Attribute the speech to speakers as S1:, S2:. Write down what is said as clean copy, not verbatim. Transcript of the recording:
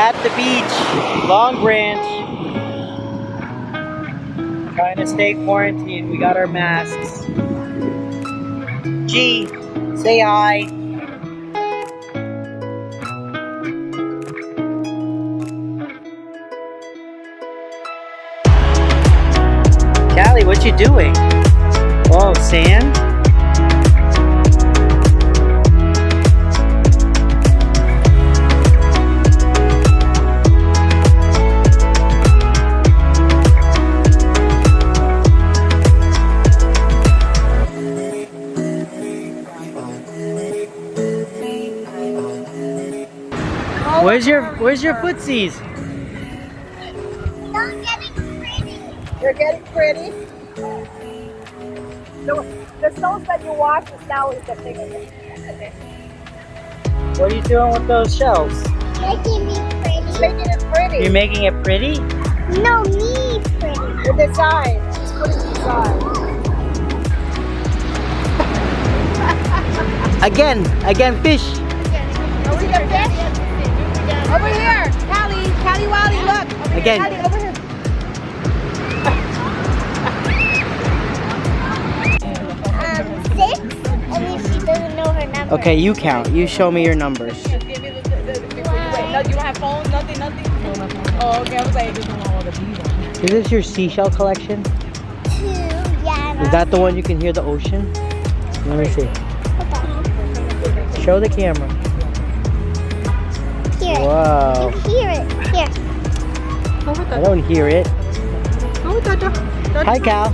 S1: at the beach, Long Branch. Trying to stay quarantined. We got our masks. G, say hi. Callie, what you doing? Oh, sand? Where's your footsies?
S2: Not getting pretty.
S3: You're getting pretty. The stones that you wash is now is the thing.
S1: What are you doing with those shells?
S2: Making me pretty.
S3: Making it pretty.
S1: You're making it pretty?
S2: No, me pretty.
S3: The design. She's putting design.
S1: Again, fish.
S3: Are we the fish? Over here. Callie Wally, look.
S1: Again.
S3: Callie, over here.
S2: Six. And then she doesn't know her number.
S1: Okay, you count. You show me your numbers.
S3: Give me the wait, no, you don't have phone? Nothing? Oh, okay, I was like,
S1: Is this your seashell collection?
S2: 2, yeah.
S1: Is that the one you can hear the ocean? Let me see. Show the camera.
S2: Hear it.
S1: Wow.
S2: You hear it. Here.
S1: I don't hear it. Hi, Cal.